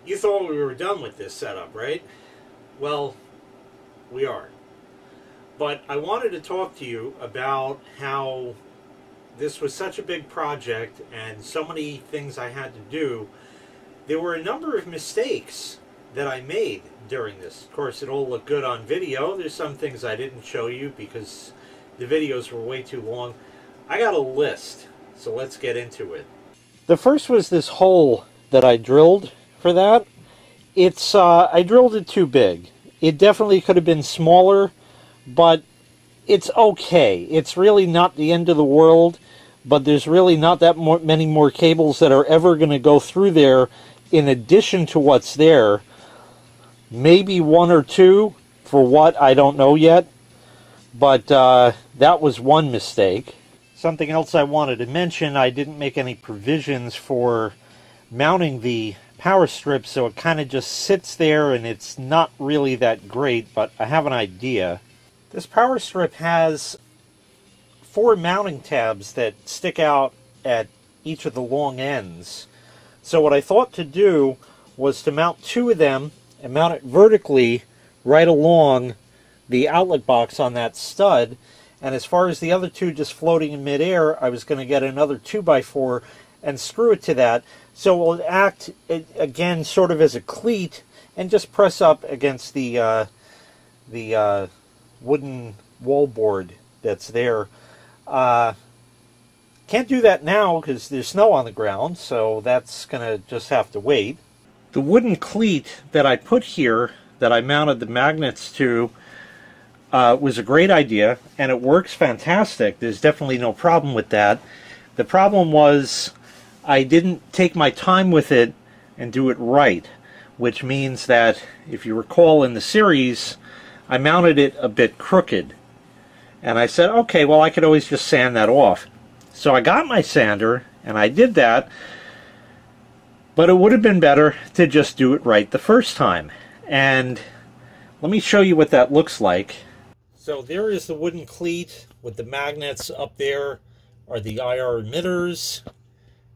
You thought we were done with this setup, right? Well, we are. But I wanted to talk to you about how this was such a big project and so many things I had to do. There were a number of mistakes that I made during this. Of course, it all looked good on video. There's some things I didn't show you because the videos were way too long. I got a list, so let's get into it. The first was this hole that I drilled for that. It's I drilled it too big. It definitely could have been smaller, but it's okay. It's really not the end of the world, but there's really not that many more cables that are ever going to go through there in addition to what's there. Maybe one or two, for what, I don't know yet, but that was one mistake. Something else I wanted to mention, I didn't make any provisions for mounting the power strip, so it kind of just sits there and it's not really that great, but I have an idea. This power strip has 4 mounting tabs that stick out at each of the long ends. So what I thought to do was to mount 2 of them and mount it vertically right along the outlet box on that stud, and as far as the other 2 just floating in midair, I was going to get another 2x4 and screw it to that, so it will act again sort of as a cleat and just press up against the wooden wallboard that's there. Can't do that now because there's snow on the ground, so that's going to just have to wait. The wooden cleat that I put here, that I mounted the magnets to, was a great idea, and it works fantastic. There's definitely no problem with that. The problem was I didn't take my time with it and do it right, which means that, if you recall in the series, I mounted it a bit crooked. And I said, okay, well, I could always just sand that off. So I got my sander, and I did that, but it would have been better to just do it right the first time. And let me show you what that looks like. So there is the wooden cleat with the magnets. Up there are the IR emitters.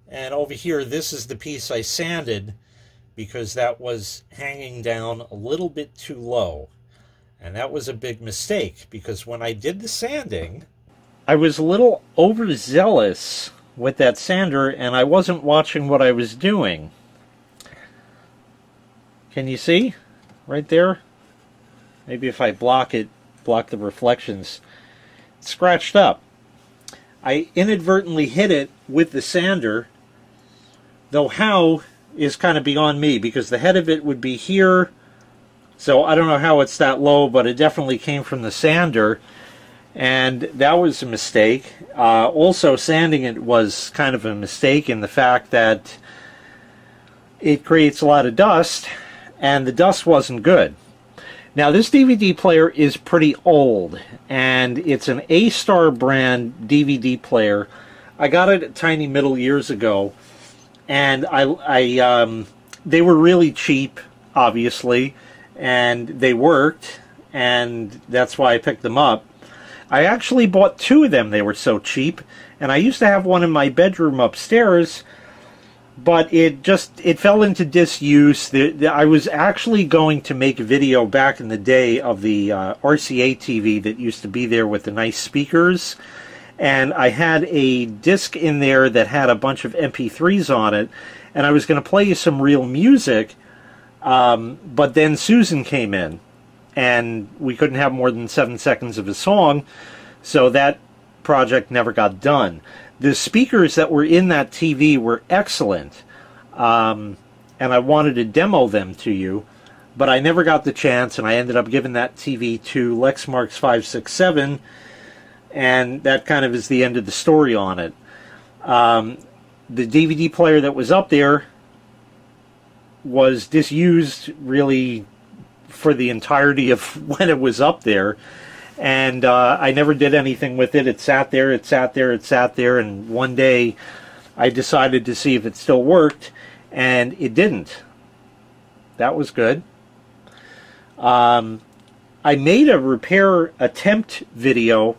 And over here, this is the piece I sanded because that was hanging down a little bit too low. And that was a big mistake because when I did the sanding, I was a little overzealous with that sander and I wasn't watching what I was doing. Can you see? Right there? Maybe if I block the reflections. It's scratched up. I inadvertently hit it with the sander, though how is kind of beyond me because the head of it would be here. So I don't know how it's that low, but it definitely came from the sander, and that was a mistake. Also, sanding it was kind of a mistake in the fact that it creates a lot of dust, and the dust wasn't good. Now, this DVD player is pretty old, and it's an A-Star brand DVD player. I got it at Tiny Middle years ago, and they were really cheap, obviously, and they worked, and that's why I picked them up. I actually bought 2 of them. They were so cheap, and I used to have one in my bedroom upstairs, but it fell into disuse. I was actually going to make a video back in the day of the RCA TV that used to be there with the nice speakers, and I had a disc in there that had a bunch of MP3s on it, and I was going to play you some real music, but then Susan came in, and we couldn't have more than 7 seconds of a song, so that project never got done. The speakers that were in that TV were excellent, and I wanted to demo them to you, but I never got the chance, and I ended up giving that TV to Lexmark's 567, and that kind of is the end of the story on it. The DVD player that was up there was disused really for the entirety of when it was up there, and I never did anything with it. It sat there, it sat there, it sat there, and one day I decided to see if it still worked, and it didn't. That was good. I made a repair attempt video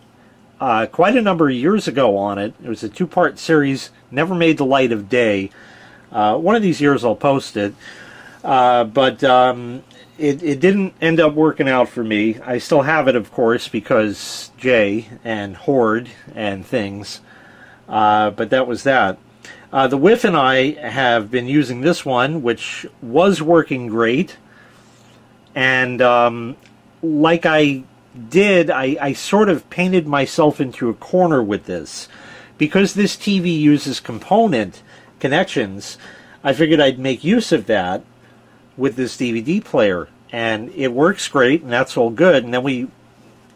quite a number of years ago on it. It was a 2-part series, never made the light of day. One of these years I'll post it. It didn't end up working out for me. I still have it, of course, because Jay and Horde and things. But that was that. The Whiff and I have been using this one, which was working great. And like I did, I sort of painted myself into a corner with this. Because this TV uses component connections, I figured I'd make use of that with this DVD player. And it works great, and that's all good. And then we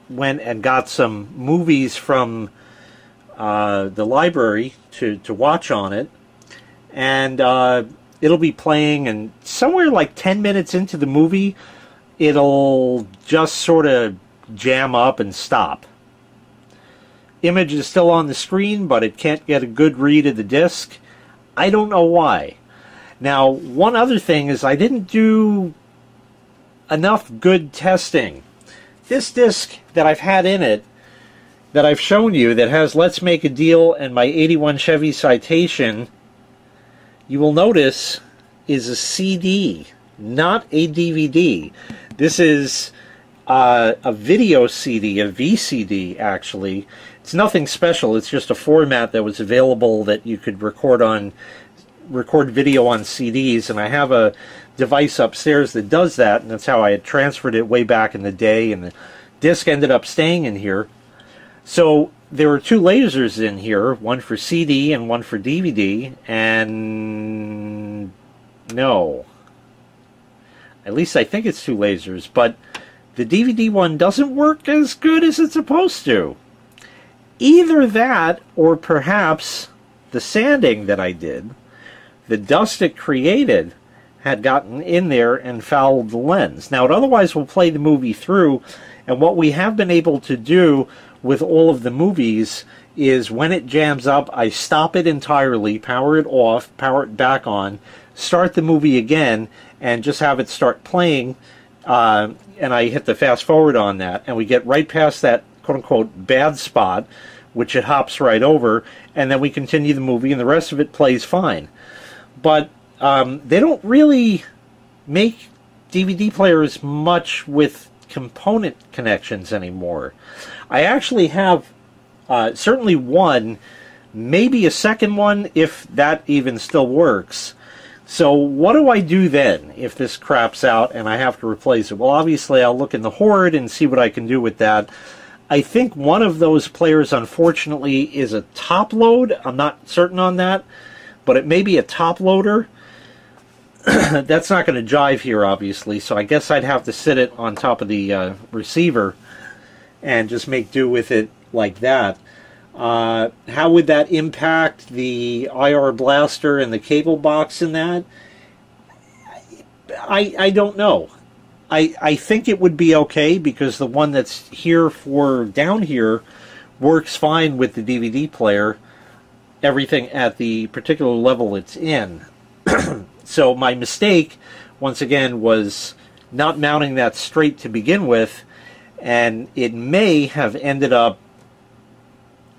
went and got some movies from the library to watch on it. And it'll be playing, and somewhere like 10 minutes into the movie, it'll just sort of jam up and stop. Image is still on the screen, but it can't get a good read of the disc. I don't know why. Now, one other thing is I didn't do enough good testing. This disc that I've had in it, that I've shown you, that has Let's Make a Deal and my 81 Chevy Citation, you will notice is a CD, not a DVD. This is a video CD, a VCD actually. It's nothing special, it's just a format that was available that you could record video on CDs, and I have a device upstairs that does that, and that's how I had transferred it way back in the day, and the disc ended up staying in here. So there were two lasers in here, one for CD and one for DVD, and no. At least I think it's two lasers, but the DVD one doesn't work as good as it's supposed to. Either that, or perhaps the sanding that I did, the dust it created had gotten in there and fouled the lens. Now, it otherwise will play the movie through, and what we have been able to do with all of the movies is when it jams up, I stop it entirely, power it off, power it back on, start the movie again, and just have it start playing, and I hit the fast forward on that, and we get right past that quote-unquote bad spot, which it hops right over, and then we continue the movie, and the rest of it plays fine. But they don't really make DVD players much with component connections anymore. I actually have certainly one, maybe a second one, if that even still works. So what do I do then if this craps out and I have to replace it? Well, obviously I'll look in the Horde and see what I can do with that. I think one of those players, unfortunately, is a top load. I'm not certain on that, but it may be a top loader. That's not going to jive here, obviously, so I guess I'd have to sit it on top of the receiver and just make do with it like that. How would that impact the IR blaster and the cable box in that? I don't know. I think it would be okay because the one that's here for down here works fine with the DVD player, everything at the particular level it's in. So my mistake, once again, was not mounting that straight to begin with, and it may have ended up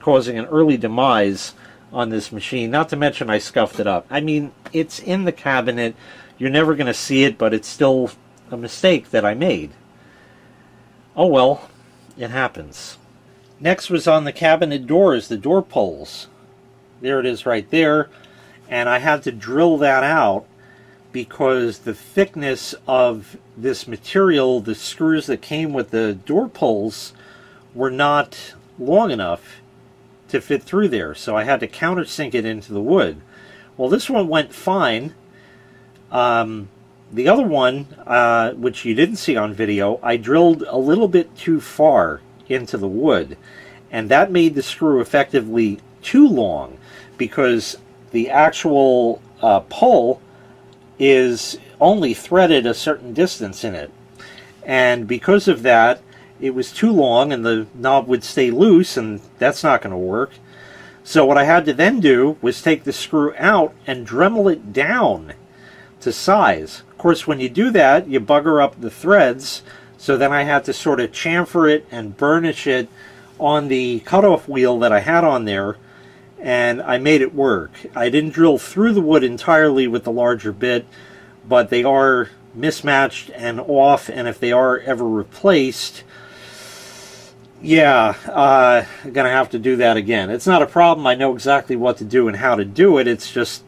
causing an early demise on this machine. Not to mention I scuffed it up. I mean, it's in the cabinet. You're never going to see it, but it's still a mistake that I made. Oh well, it happens. Next was on the cabinet doors, the door pulls. There it is right there. And I had to drill that out because the thickness of this material, the screws that came with the door pulls, were not long enough to fit through there. So I had to countersink it into the wood. Well, this one went fine. The other one, which you didn't see on video, I drilled a little bit too far into the wood. And that made the screw effectively too long because the actual pull is only threaded a certain distance in it. And because of that, it was too long and the knob would stay loose, and that's not going to work. So what I had to then do was take the screw out and Dremel it down to size. Of course, when you do that, you bugger up the threads, so then I had to sort of chamfer it and burnish it on the cutoff wheel that I had on there, and I made it work. I didn't drill through the wood entirely with the larger bit, but they are mismatched and off, and if they are ever replaced, yeah, I'm gonna have to do that again. It's not a problem. I know exactly what to do and how to do it. It's just,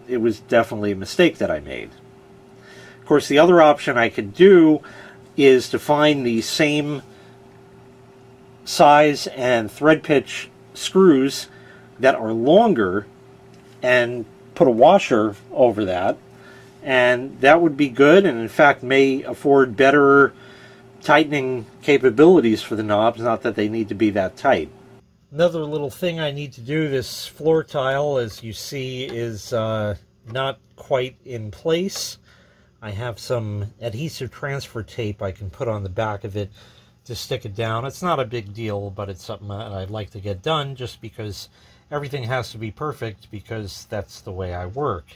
it was definitely a mistake that I made. Of course, the other option I could do is to find the same size and thread pitch screws that are longer and put a washer over that, and that would be good, and in fact may afford better tightening capabilities for the knobs, not that they need to be that tight. Another little thing I need to do, this floor tile, as you see, is not quite in place. I have some adhesive transfer tape I can put on the back of it to stick it down. It's not a big deal, but it's something that I'd like to get done just because everything has to be perfect, because that's the way I work.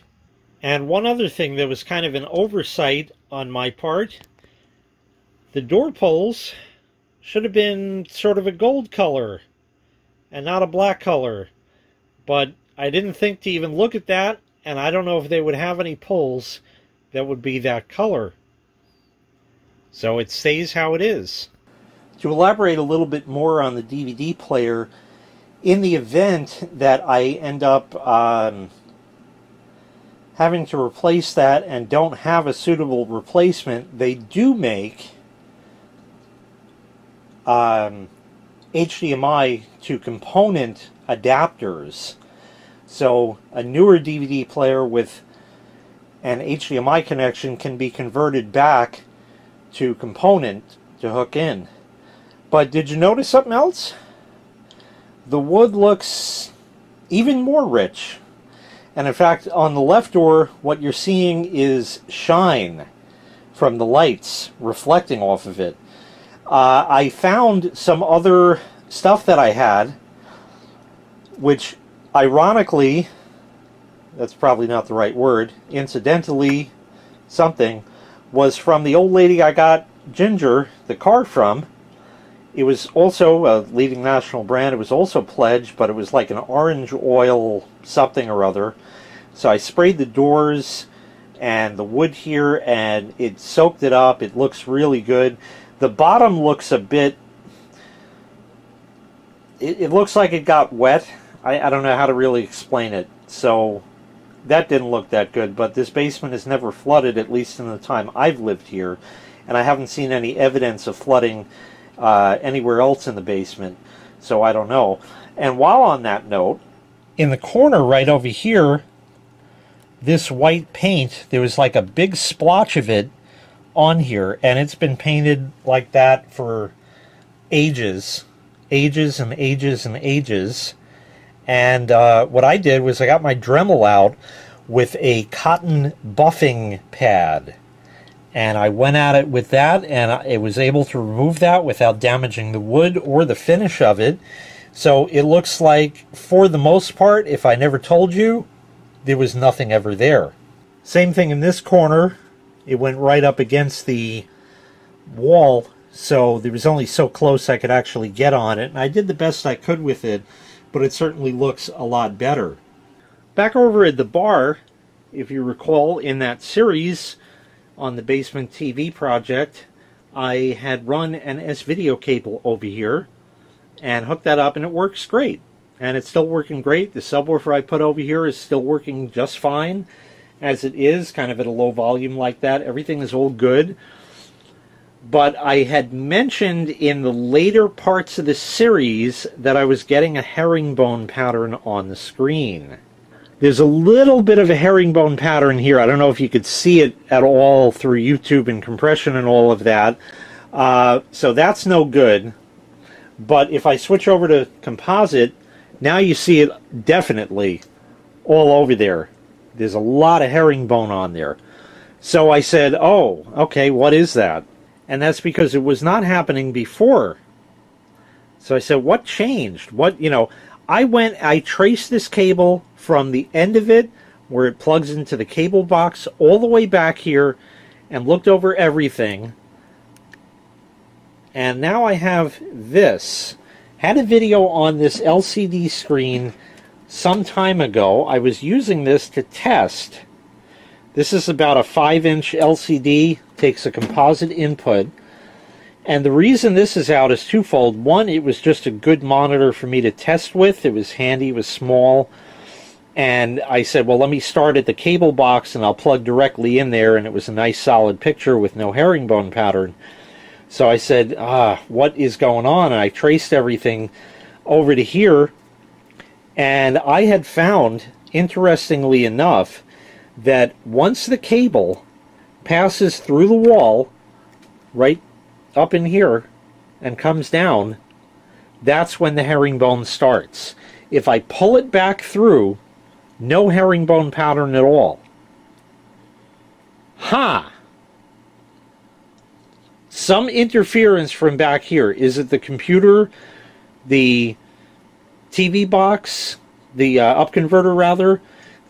And one other thing that was kind of an oversight on my part, the door poles should have been sort of a gold color and not a black color. But I didn't think to even look at that, and I don't know if they would have any poles that would be that color. So it stays how it is. To elaborate a little bit more on the DVD player, in the event that I end up having to replace that and don't have a suitable replacement, they do make HDMI to component adapters. So a newer DVD player with an HDMI connection can be converted back to component to hook in. But did you notice something else? The wood looks even more rich. And in fact, on the left door, what you're seeing is shine from the lights reflecting off of it. I found some other stuff that I had, which ironically, that's probably not the right word, incidentally something, was from the old lady I got Ginger the car from. It was also a leading national brand. It was also pledged, but it was like an orange oil something or other. So I sprayed the doors and the wood here, and it soaked it up. It looks really good. The bottom looks a bit... It looks like it got wet. I don't know how to really explain it. So that didn't look that good, but this basement has never flooded, at least in the time I've lived here, and I haven't seen any evidence of flooding anywhere else in the basement, so I don't know. And while on that note, in the corner right over here, this white paint, there was like a big splotch of it on here, and it's been painted like that for ages and ages and ages. And what I did was I got my Dremel out with a cotton buffing pad, and I went at it with that, and I was able to remove that without damaging the wood or the finish of it. So it looks like, for the most part, if I never told you, there was nothing ever there. Same thing in this corner. It went right up against the wall, so there was only so close I could actually get on it, and I did the best I could with it, but it certainly looks a lot better. Back over at the bar, if you recall, in that series on the Basement TV project, I had run an S-video cable over here and hooked that up, and it works great. And it's still working great. The subwoofer I put over here is still working just fine as it is, kind of at a low volume like that. Everything is all good. But I had mentioned in the later parts of the series that I was getting a herringbone pattern on the screen. There's a little bit of a herringbone pattern here. I don't know if you could see it at all through YouTube and compression and all of that. So that's no good. But if I switch over to composite, now you see it definitely all over there. There's a lot of herringbone on there. So I said, oh, okay, what is that? And that's because it was not happening before. So I said, what changed? What, you know, I traced this cable from the end of it, where it plugs into the cable box, all the way back here, and looked over everything. And now I have this. Had a video on this LCD screen some time ago. I was using this to test This is about a 5-inch LCD, takes a composite input. And the reason this is out is twofold. One, it was just a good monitor for me to test with. It was handy, it was small. And I said, well, let me start at the cable box and I'll plug directly in there. And it was a nice solid picture with no herringbone pattern. So I said, what is going on? And I traced everything over to here. And I had found, interestingly enough, that once the cable passes through the wall, right up in here, and comes down, that's when the herringbone starts. If I pull it back through, no herringbone pattern at all. Ha! Some interference from back here. Is it the computer, the TV box, the up converter rather,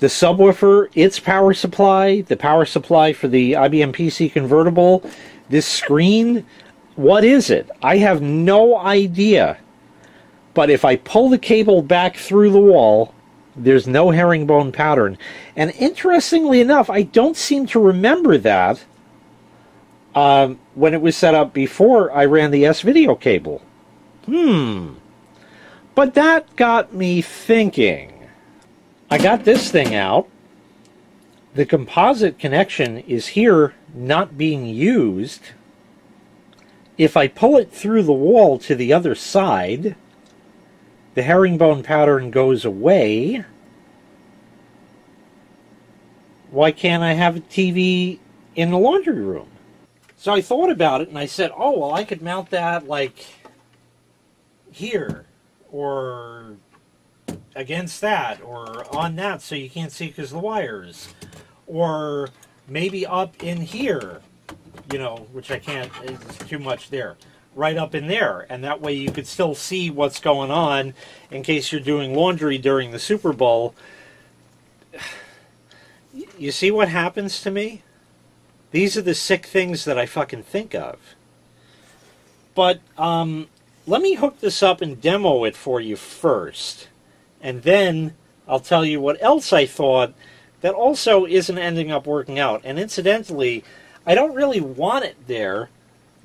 the subwoofer, its power supply, the power supply for the IBM PC convertible, this screen? What is it? I have no idea. But if I pull the cable back through the wall, there's no herringbone pattern. And interestingly enough, I don't seem to remember that when it was set up before I ran the S-video cable. But that got me thinking. I got this thing out. The composite connection is here, not being used. If I pull it through the wall to the other side, the herringbone pattern goes away. Why can't I have a TV in the laundry room? So I thought about it and I said, oh, well, I could mount that like here or against that or on that so you can't see because of the wires. Or maybe up in here, you know, which I can't, it's too much there. Right up in there, and that way you could still see what's going on in case you're doing laundry during the Super Bowl. You see what happens to me? These are the sick things that I fucking think of. But let me hook this up and demo it for you first, and then I'll tell you what else I thought that also isn't ending up working out. And incidentally, I don't really want it there.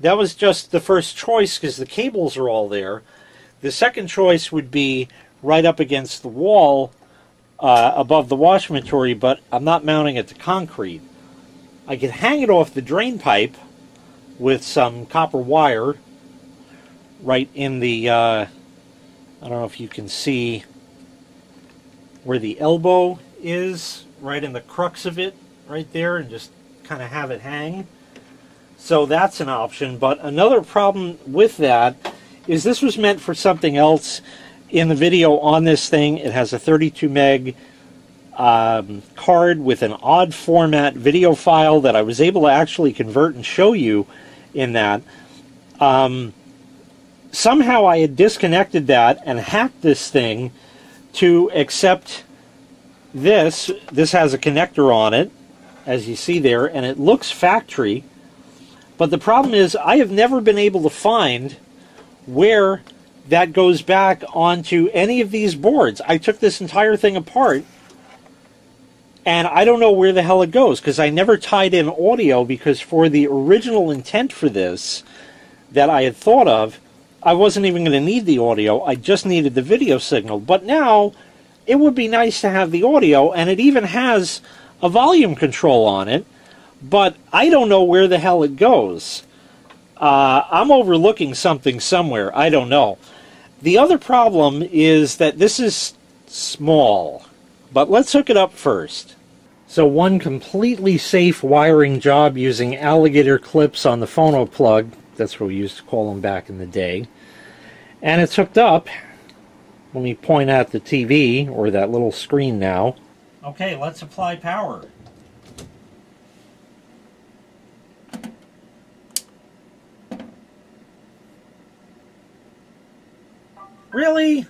That was just the first choice because the cables are all there. The second choice would be right up against the wall above the washminatory, but I'm not mounting it to concrete. I could hang it off the drain pipe with some copper wire right in the, I don't know if you can see where the elbow is, right in the crux of it, right there, and just kind of have it hang. So that's an option, but another problem with that is this was meant for something else. In the video on this thing, it has a 32 meg card with an odd format video file that I was able to actually convert and show you in that. Somehow I had disconnected that and hacked this thing to accept this. This has a connector on it, as you see there, and it looks factory. But the problem is I have never been able to find where that goes back onto any of these boards. I took this entire thing apart, and I don't know where the hell it goes, because I never tied in audio, because for the original intent for this that I had thought of, I wasn't even going to need the audio. I just needed the video signal. But now, it would be nice to have the audio, and it even has a volume control on it, but I don't know where the hell it goes. I'm overlooking something somewhere. I don't know. The other problem is that this is small, but let's hook it up first. So one completely safe wiring job using alligator clips on the phono plug. That's what we used to call them back in the day. And it's hooked up. Let me point at the TV, or that little screen now. Okay, let's apply power. Really?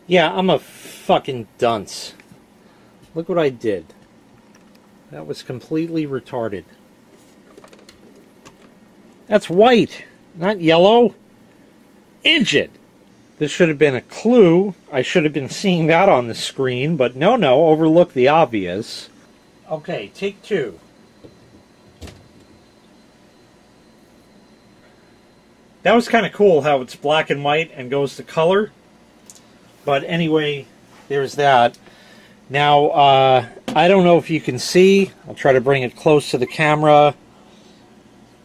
Yeah, I'm a fucking dunce. Look what I did. That was completely retarded. That's white, not yellow. Idiot! This should have been a clue. I should have been seeing that on the screen, but no, overlook the obvious. Okay, take two. that was kind of cool how it's black and white and goes to color. But anyway, there's that. Now, I don't know if you can see. I'll try to bring it close to the camera.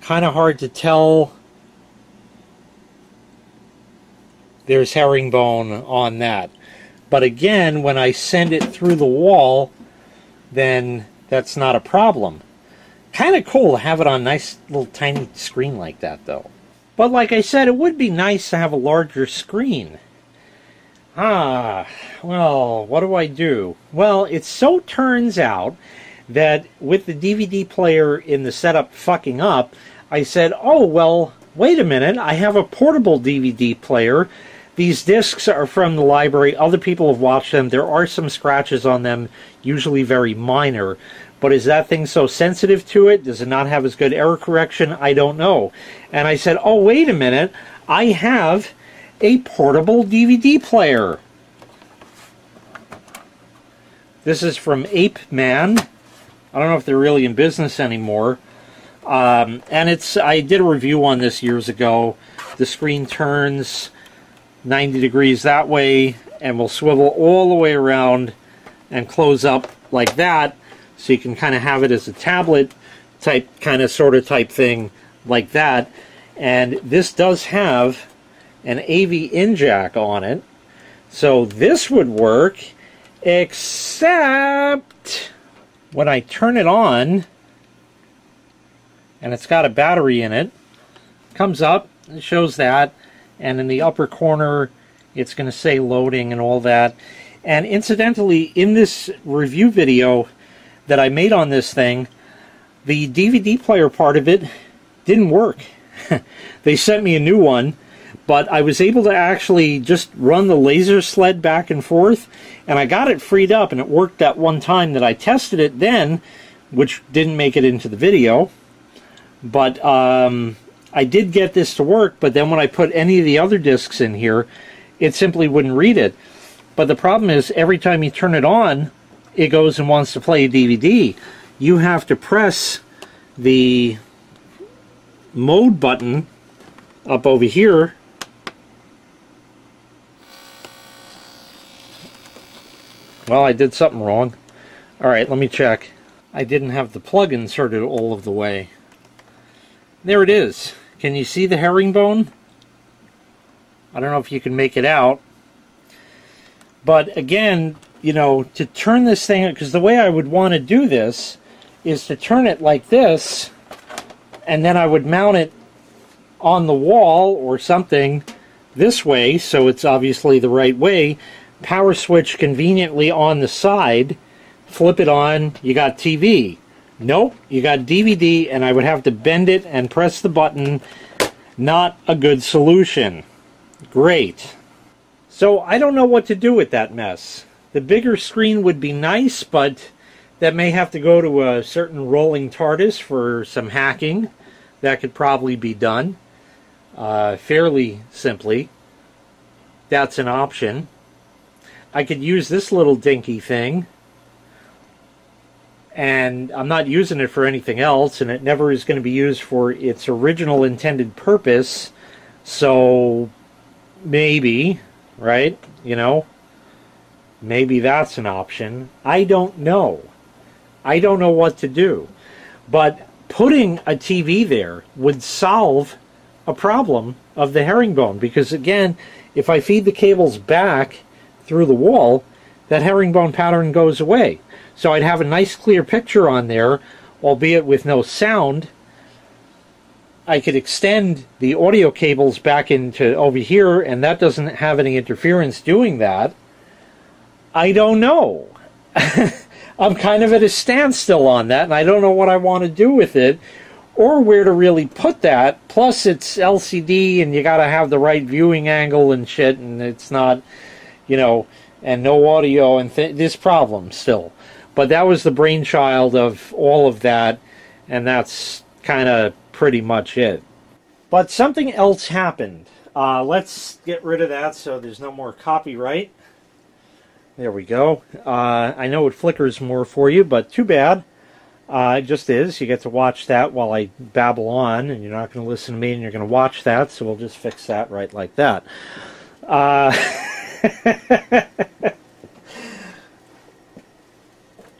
Kind of hard to tell. There's herringbone on that. But again, when I send it through the wall, then that's not a problem. Kind of cool to have it on a nice little tiny screen like that, though. But like I said, it would be nice to have a larger screen. Well, what do I do? Well, it so turns out that with the DVD player in the setup fucking up, I said, oh, well, wait a minute, I have a portable DVD player. These discs are from the library. Other people have watched them. There are some scratches on them, usually very minor. But is that thing so sensitive to it? Does it not have as good error correction? I don't know. And I said, oh, wait a minute, I have a portable DVD player. This is from Ape Man. I don't know if they're really in business anymore. And I did a review on this years ago. The screen turns 90 degrees that way and will swivel all the way around and close up like that, so you can kind of have it as a tablet type, kind of sort of type thing like that. And this does have an AV in jack on it, so this would work, except when I turn it on and it's got a battery in it, comes up, it shows that, and in the upper corner it's going to say loading and all that. And incidentally, in this review video that I made on this thing, the DVD player part of it didn't work. They sent me a new one, but I was able to actually just run the laser sled back and forth, and I got it freed up, and it worked that one time that I tested it then, which didn't make it into the video. But I did get this to work, but then when I put any of the other discs in here, it simply wouldn't read it. But the problem is, every time you turn it on, it goes and wants to play a DVD. You have to press the mode button up over here. Well, I did something wrong. Alright, let me check. I didn't have the plug inserted all of the way. There it is. Can you see the herringbone? I don't know if you can make it out. But again, you know, to turn this thing, because the way I would want to do this is to turn it like this, and then I would mount it on the wall or something this way, so it's obviously the right way, power switch conveniently on the side, flip it on, you got TV. Nope, you got DVD, and I would have to bend it and press the button. Not a good solution. Great. So I don't know what to do with that mess. The bigger screen would be nice, but that may have to go to a certain rolling TARDIS for some hacking. That could probably be done fairly simply. That's an option. I could use this little dinky thing, and I'm not using it for anything else, and it never is going to be used for its original intended purpose, so maybe, right, you know, maybe that's an option. I don't know. I don't know what to do. But putting a TV there would solve a problem of the herringbone, because again, if I feed the cables back through the wall, that herringbone pattern goes away. So I'd have a nice clear picture on there, albeit with no sound. I could extend the audio cables back into over here, and that doesn't have any interference doing that. I don't know. I'm kind of at a standstill on that, and I don't know what I want to do with it, or where to really put that. Plus, it's LCD, and you got to have the right viewing angle and shit, and it's not, you know, and no audio, and this problem still. But that was the brainchild of all of that, and that's kind of pretty much it. But something else happened. Let's get rid of that so there's no more copyright. There we go. I know it flickers more for you, but too bad. It just is. You get to watch that while I babble on, and you're not going to listen to me, and you're going to watch that, so we'll just fix that right like that.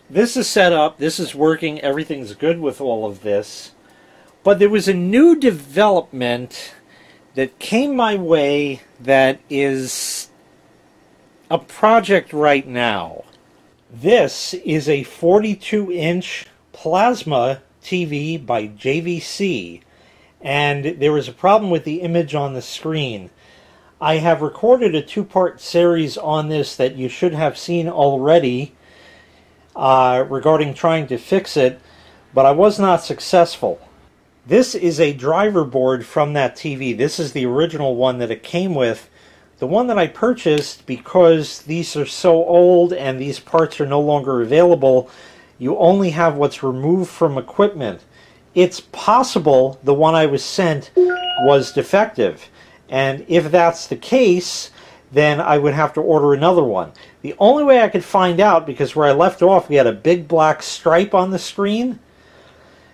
This is set up. This is working. Everything's good with all of this. But there was a new development that came my way that is a project right now. This is a 42-inch plasma TV by JVC, and there was a problem with the image on the screen. I have recorded a two-part series on this that you should have seen already regarding trying to fix it, but I was not successful. This is a driver board from that TV. This is the original one that it came with. The one that I purchased, because these are so old and these parts are no longer available, you only have what's removed from equipment. It's possible the one I was sent was defective. And if that's the case, then I would have to order another one. The only way I could find out, because where I left off, we had a big black stripe on the screen.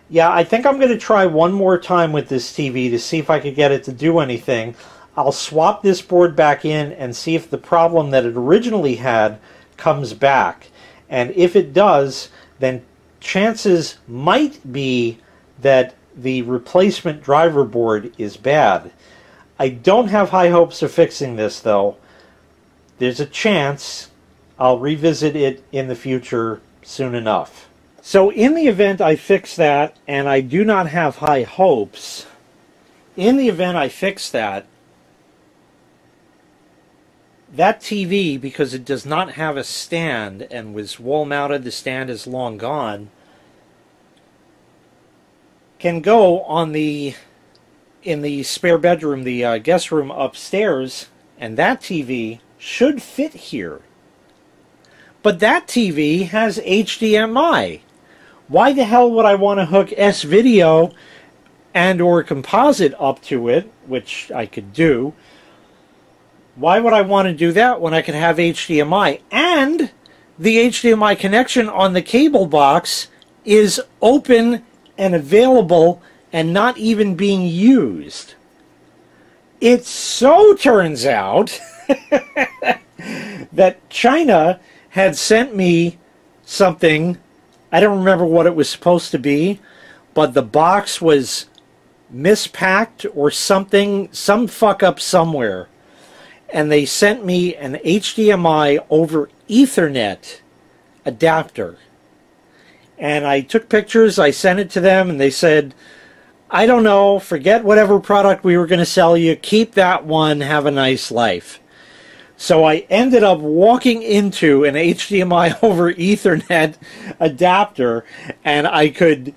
Yeah, I think I'm going to try one more time with this TV to see if I could get it to do anything. I'll swap this board back in and see if the problem that it originally had comes back. And if it does, then chances might be that the replacement driver board is bad. I don't have high hopes of fixing this, though. There's a chance I'll revisit it in the future soon enough. So in the event I fix that, and I do not have high hopes, in the event I fix that, that TV, because it does not have a stand and was wall mounted, the stand is long gone, can go on in the spare bedroom, the guest room upstairs, and that TV should fit here. But that TV has HDMI. Why the hell would I want to hook S-Video and or composite up to it, which I could do? Why would I want to do that when I could have HDMI? And the HDMI connection on the cable box is open and available and not even being used. It so turns out that China had sent me something. I don't remember what it was supposed to be, but the box was mispacked or something, some fuck up somewhere. And they sent me an HDMI over Ethernet adapter. And I took pictures, I sent it to them, and they said, I don't know, forget whatever product we were going to sell you, keep that one, have a nice life. So I ended up walking into an HDMI over Ethernet adapter, and I could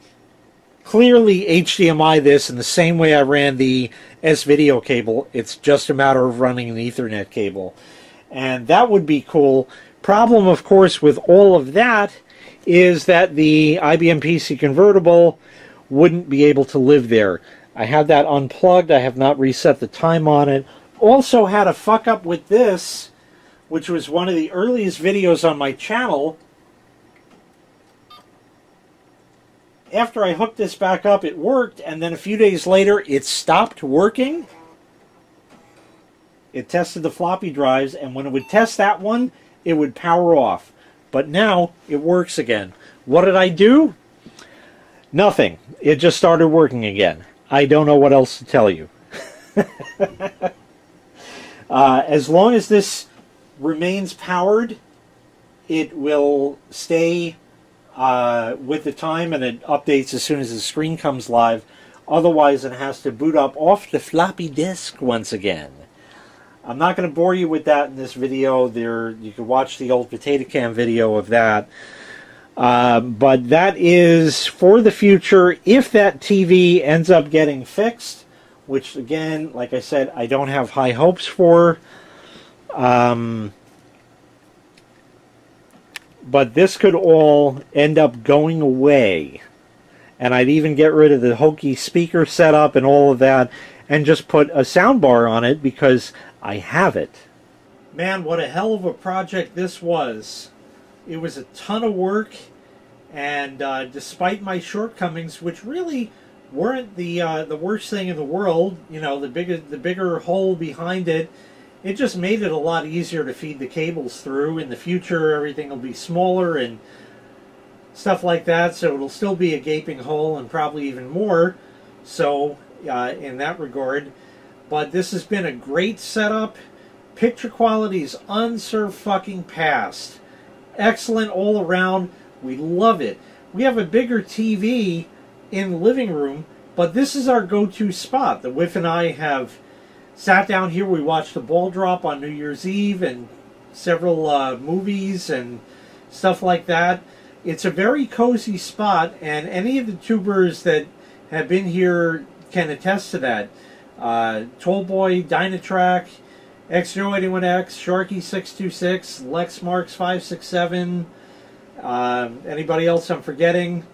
clearly HDMI this in the same way I ran the S-Video cable. It's just a matter of running an Ethernet cable. And that would be cool. Problem, of course, with all of that is that the IBM PC convertible wouldn't be able to live there. I have that unplugged. I have not reset the time on it. Also had a fuck up with this, which was one of the earliest videos on my channel. After I hooked this back up, it worked, and then a few days later, it stopped working. It tested the floppy drives, and when it would test that one, it would power off. But now, it works again. What did I do? Nothing. It just started working again. I don't know what else to tell you. As long as this remains powered, it will stay with the time, and it updates as soon as the screen comes live. Otherwise, it has to boot up off the floppy disk once again. I'm not going to bore you with that in this video. You can watch the old Potato Cam video of that. But that is for the future. If that TV ends up getting fixed, which again, like I said, I don't have high hopes for. But this could all end up going away. And I'd even get rid of the hokey speaker setup and all of that, and just put a soundbar on it because I have it. Man, what a hell of a project this was. It was a ton of work, And despite my shortcomings, which really weren't the worst thing in the world, you know, the bigger hole behind it, it just made it a lot easier to feed the cables through. In the future, everything will be smaller and stuff like that, so it'll still be a gaping hole and probably even more so in that regard. But this has been a great setup. Picture quality is unsurpassed. Excellent all around. We love it. We have a bigger TV in the living room, but this is our go-to spot. The wife and I have sat down here. We watched the ball drop on New Year's Eve and several movies and stuff like that. It's a very cozy spot, and any of the tubers that have been here can attest to that. Tollboy, Dynatrack, XJO81X, Sharky626, LexMarks567, anybody else I'm forgetting?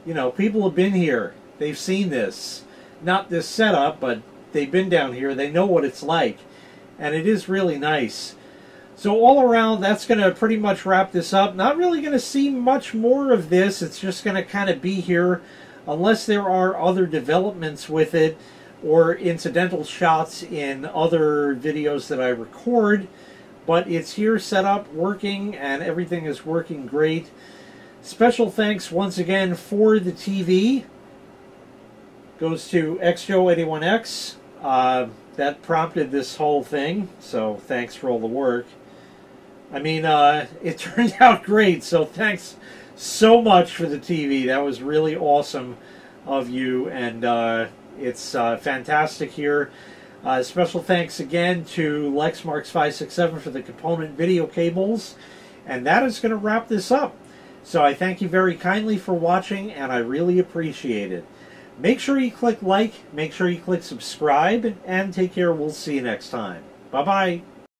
You know, people have been here. They've seen this. Not this setup, but they've been down here. They know what it's like. And it is really nice. So all around, that's going to pretty much wrap this up. Not really going to see much more of this. It's just going to kind of be here unless there are other developments with it or incidental shots in other videos that I record. But it's here set up, working, and everything is working great. Special thanks once again for the TV. Goes to XJO81X. That prompted this whole thing, so thanks for all the work. I mean, it turned out great, so thanks so much for the TV. That was really awesome of you, and it's fantastic here. Special thanks again to LexMarks567 for the component video cables, and that is going to wrap this up. So I thank you very kindly for watching, and I really appreciate it. Make sure you click like, make sure you click subscribe, and take care. We'll see you next time. Bye-bye.